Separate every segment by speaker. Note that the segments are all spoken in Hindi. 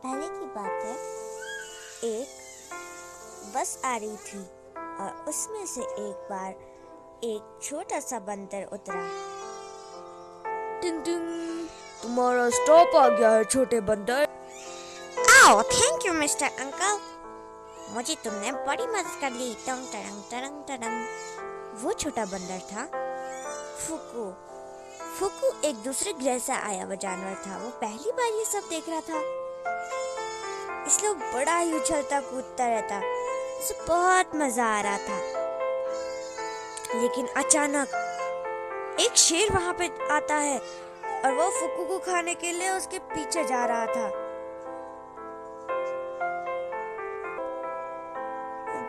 Speaker 1: पहले की बात है, एक बस आ रही थी और उसमें से एक बार एक छोटा सा बंदर उतरा।
Speaker 2: टिंग टिंग, तुम्हारा स्टॉप आ गया है छोटे बंदर।
Speaker 1: आओ, थैंक यू मिस्टर अंकल, मुझे तुमने बड़ी मदद कर ली। टंग टरंग टरंग टरंग। वो छोटा बंदर था फुकू। फुकू एक दूसरे ग्रह से आया हुआ जानवर था। वो पहली बार ये सब देख रहा था, इसलिए वो बड़ा ही उछलता कूदता रहता। उसे बहुत मजा आ रहा था। लेकिन अचानक एक शेर वहां पे आता है और वो फुकू को खाने के लिए उसके पीछे जा रहा था।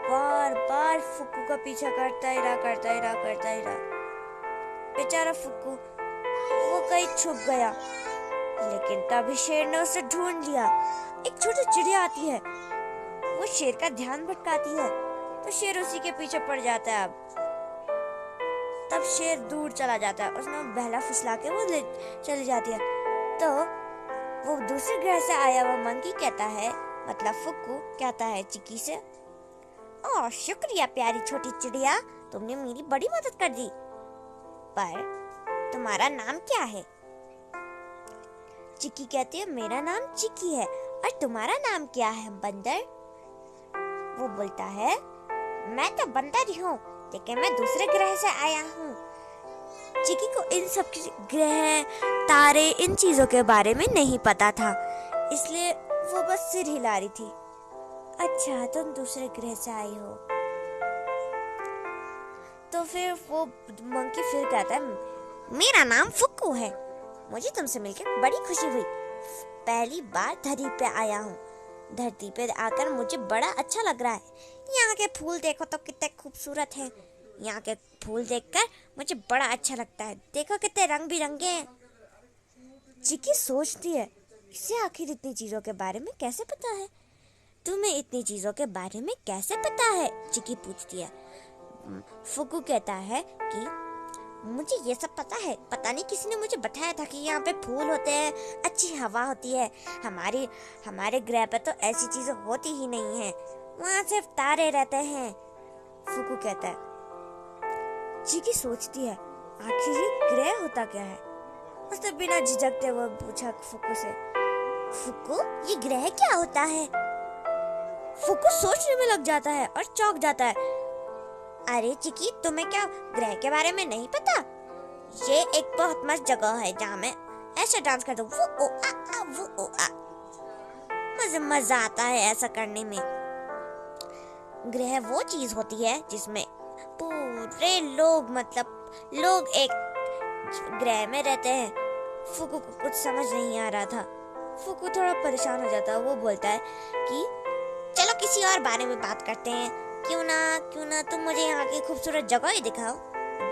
Speaker 1: बार बार फुकू का पीछा करता ही रहा। बेचारा फुकू वो कहीं छुप गया, लेकिन तभी शेर ने उसे ढूंढ लिया। एक छोटी चिड़िया आती है, वो शेर का ध्यान भटकाती है, तो शेर उसी के पीछे पड़ जाता है। तब शेर दूर चला जाता है, उसने बहला फुसला के वो ले चली जाती है। तो वो दूसरे ग्रह से आया हुआ मंकी कहता है, मतलब फुक्कू कहता है चिक्की से, ओह शुक्रिया प्यारी छोटी चिड़िया, तुमने मेरी बड़ी मदद कर दी। पर तुम्हारा नाम क्या है? चिक्की कहती है, मेरा नाम चिक्की है। और तुम्हारा नाम क्या है बंदर? वो बोलता है, मैं तो बंदर ही हूँ, लेकिन मैं दूसरे ग्रह से आया हूँ। चिक्की को इन सब ग्रह, तारे, इन चीजों के बारे में नहीं पता था, इसलिए वो बस सिर हिला रही थी। अच्छा, तुम दूसरे ग्रह से आई हो। तो फिर वो मंकी फिर कहता है, मेरा नाम फुक्कू है, मुझे तुमसे मिलकर बड़ी खुशी हुई। पहली बार धरती पे आया हूँ। धरती पे आकर मुझे बड़ा अच्छा लग रहा है। यहाँ के फूल देखो तो कितने खूबसूरत हैं। यहाँ के फूल देखकर मुझे बड़ा अच्छा लगता है। देखो कितने रंग बिरंगे हैं। चिक्की सोचती है, इसे आखिर इतनी चीजों के बारे में कैसे पता है? तुम्हें इतनी चीजों के बारे में कैसे पता है? चिक्की पूछती है। फुक्कू कहता है कि मुझे ये सब पता है, पता नहीं किसी ने मुझे बताया था कि यहाँ पे फूल होते हैं, अच्छी हवा होती है। हमारे ग्रह पे तो ऐसी चीजें होती ही नहीं है, वहाँ सिर्फ तारे रहते हैं। फुक्कू कहता है। चिक्की सोचती है, आखिर ये ग्रह होता क्या है? उसने बिना झिझकते हुए पूछा फुक्कू से, फुक्कू ये ग्रह क्या होता है? फुक्कू सोचने में लग जाता है और चौंक जाता है। अरे चिक्की, तुम्हें क्या ग्रह के बारे में नहीं पता? ये एक बहुत मस्त जगह है जहाँ मैं ऐसे डांस करता हूँ, वो ओ आ वो ओ आ। मुझे मजा आता है ऐसा करने में। ग्रह वो चीज होती है जिसमें पूरे लोग, मतलब लोग एक ग्रह में रहते हैं। फुक्कू को कुछ समझ नहीं आ रहा था। फुक्कू थोड़ा परेशान हो जाता है। वो बोलता है कि चलो किसी और बारे में बात करते हैं। क्यों ना तुम मुझे यहाँ की खूबसूरत जगह ही दिखाओ,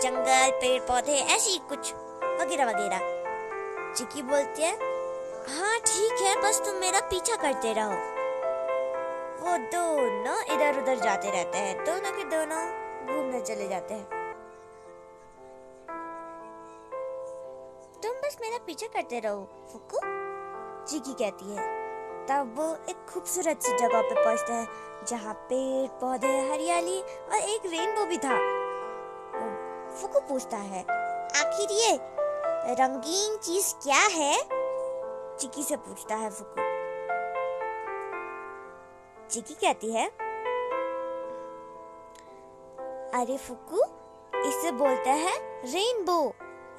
Speaker 1: जंगल, पेड़ पौधे, ऐसी कुछ वगैरह वगैरह। चिक्की बोलती है, हाँ ठीक है, बस तुम मेरा पीछा करते रहो। वो दोनों इधर उधर जाते रहते हैं, दोनों के दोनों घूमने चले जाते हैं। तुम बस मेरा पीछा करते रहो फुक्कू, चिक्की कहती है। तब वो एक खूबसूरत सी जगह पे पहुंचते हैं जहाँ पेड़ पौधे, हरियाली और एक रेनबो भी था। फुक्कू पूछता है, आखिर ये रंगीन चीज क्या है? चिक्की से पूछता है फुक्कू। चिक्की कहती है, अरे फुक्कू, इसे बोलते हैं रेनबो।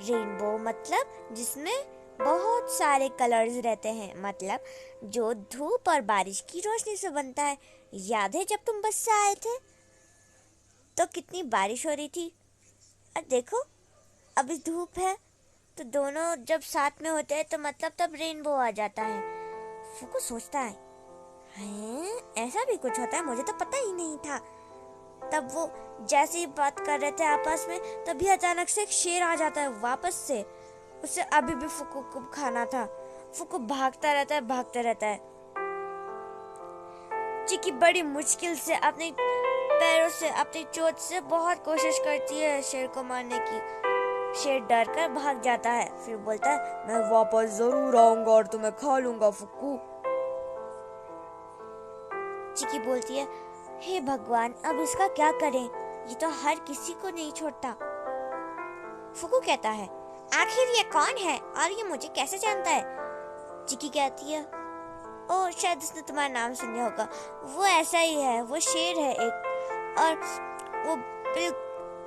Speaker 1: रेनबो मतलब जिसमें बहुत सारे कलर्स रहते हैं, मतलब जो धूप और बारिश की रोशनी से बनता है। याद है जब तुम बस से आए थे तो कितनी बारिश हो रही थी, और देखो अभी धूप है, तो दोनों जब साथ में होते हैं तो मतलब तब रेनबो आ जाता है। फुक्कू सोचता है, हैं ऐसा भी कुछ होता है, मुझे तो पता ही नहीं था। तब वो जैसे ही बात कर रहे थे आपस में, तभी अचानक से एक शेर आ जाता है वापस से। उसे अभी भी फुक्कू को खाना था। फुक्कू भागता रहता है। चिक्की बड़ी मुश्किल से अपने पैरों से, अपनी चोट से बहुत कोशिश करती है शेर को मारने की। शेर डर कर भाग जाता है, फिर बोलता है, मैं वापस जरूर आऊंगा और तुम्हें खा लूंगा फुक्कू। चिकी बोलती है, हे भगवान, अब इसका क्या करें, ये तो हर किसी को नहीं छोड़ता। फुकू कहता है, आखिर ये कौन है और ये मुझे कैसे जानता है? चिकी कहती है, ओह शायद उसने तुम्हारा नाम सुना होगा, वो ऐसा ही है, वो शेर है एक, और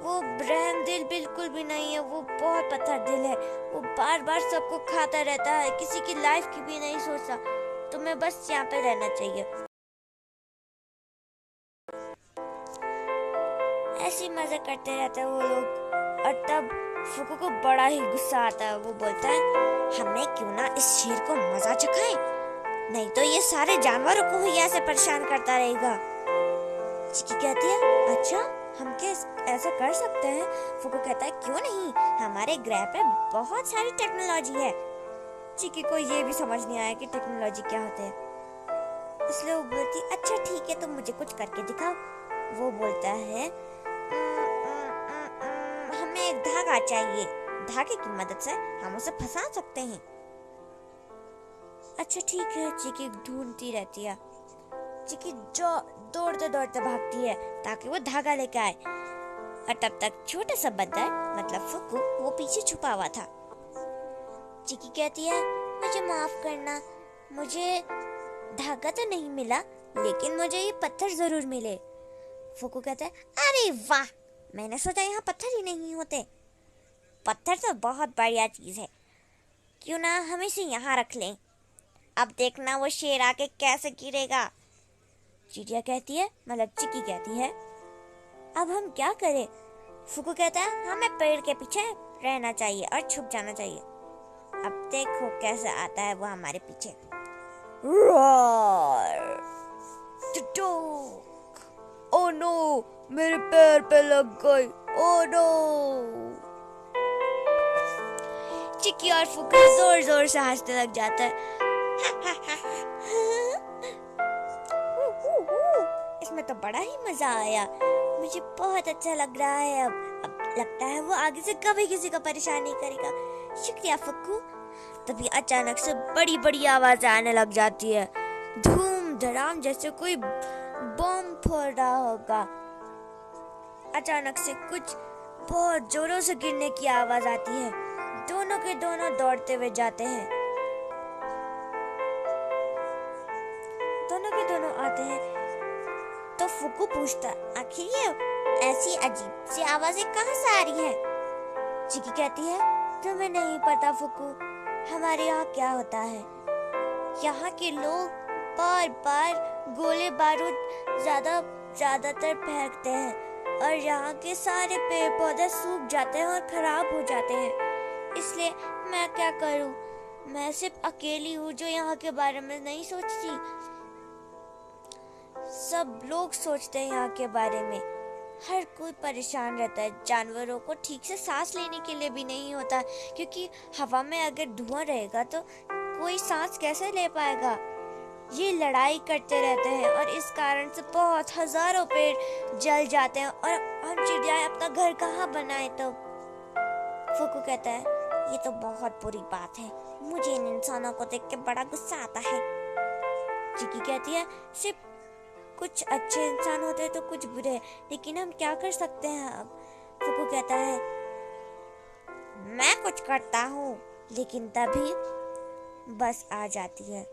Speaker 1: वो रहम दिल बिल्कुल भी नहीं है, वो बहुत पत्थर दिल है, वो बार बार सबको खाता रहता है, किसी की लाइफ की भी नहीं सोचता, तुम्हें बस यहाँ पे रहना चाहिए। ऐसे मजे करते रहते हैं वो लोग, और तब फुकू को बड़ा ही गुस्सा आता है। वो बोलता है, हमें क्यों ना इस शेर को मजा चखाएं, नहीं तो ये सारे जानवरों को ही ऐसे परेशान करता रहेगा। चिकी कहती है, अच्छा हम क्या ऐसा कर सकते हैं? फुकू कहता है, क्यों नहीं, हमारे ग्रह पे बहुत सारी टेक्नोलॉजी है। चिकी को ये भी समझ नहीं आया कि टेक्नोलॉजी क्या होते हैं, इसलिए वो बोलती, अच्छा ठीक है, तुम मुझे कुछ करके दिखाओ। वो बोलता है, हमें एक धागा चाहिए, धागे की मदद से हम उसे फंसा सकते हैं। अच्छा ठीक है, चिकी ढूंढती रहती है। चिकी जो दौड़ते दौड़ते भागती है ताकि वो धागा लेके आए, और तब तक छोटा सा बंदर मतलब फुकू वो पीछे छुपा हुआ था। चिकी कहती है, मुझे माफ करना, मुझे धागा तो नहीं मिला, लेकिन मुझे ये पत्थर जरूर मिले। फुकू कहता है, अरे वाह, मैंने सोचा यहाँ पत्थर ही नहीं होते, पत्थर तो बहुत बढ़िया चीज है, क्यों ना हम इसे यहाँ रख लें, अब देखना वो शेर आके कैसे गिरेगा। चिड़िया कहती है, मतलब चिकी कहती है, अब हम क्या करें? फुकू कहता है, हमें पेड़ के पीछे रहना चाहिए और छुप जाना चाहिए, अब देखो कैसे आता है वो हमारे पीछे।
Speaker 2: ओह नो, मेरे पैर पे लग गई, ओह नो।
Speaker 1: चिकी और फुकू जोर जोर से हंसने लग जाता है। इसमें तो बड़ा ही मजा आया, मुझे बहुत अच्छा लग रहा है। अब लगता है वो आगे से कभी किसी को परेशान नहीं करेगा। शुक्रिया फुकू। तभी अचानक से बड़ी बड़ी आवाजें आने लग जाती है, धूम धड़ाम जैसे कोई बम फोड़ रहा होगा। अचानक से कुछ बहुत जोरों से गिरने की आवाज आती है, दोनों के दोनों दौड़ते हुए जाते हैं, दोनों के दोनों आते हैं। तो फुकू पूछता, आखिर ये ऐसी अजीब सी आवाजें कहाँ से आ रही हैं? चिकी कहती है, तुम्हें नहीं पता फुकू, हमारे यहाँ क्या होता है, यहाँ के लोग बार बार गोले बारूद ज्यादातर फेंकते हैं और यहाँ के सारे पेड़ पौधे सूख जाते हैं और खराब हो जाते हैं, इसलिए मैं क्या करूँ, मैं सिर्फ अकेली हूँ जो यहाँ के बारे में नहीं सोचती, सब लोग सोचते हैं यहाँ के बारे में, हर कोई परेशान रहता है, जानवरों को ठीक से सांस लेने के लिए भी नहीं होता, क्योंकि हवा में अगर धुआं रहेगा तो कोई सांस कैसे ले पाएगा। ये लड़ाई करते रहते हैं और इस कारण से बहुत हजारों पेड़ जल जाते हैं और हम चिड़िया अपना घर कहाँ बनाए। तो फुकू कहता है, ये तो बहुत बुरी बात है, मुझे इन इंसानों को देख के बड़ा गुस्सा आता है। चिकी कहती है, सिर्फ कुछ अच्छे इंसान होते हैं तो कुछ बुरे, लेकिन हम क्या कर सकते हैं अब? फुकू कहता है, मैं कुछ करता हूँ, लेकिन तभी बस आ जाती है।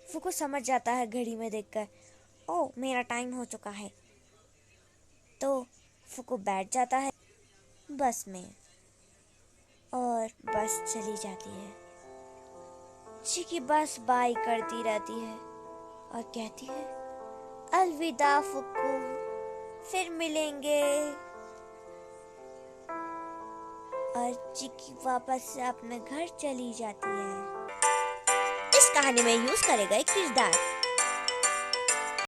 Speaker 1: फुकू समझ जाता है घड़ी में देखकर, ओह मेरा टाइम हो चुका है। तो फुकू बैठ जाता है बस में और बस चली जाती है। चिकी बस बाय करती रहती है और कहती है, अलविदा फुकू, फिर मिलेंगे। और चिकी वापस से अपने घर चली जाती है। इस कहानी में यूज करेगा एक किरदार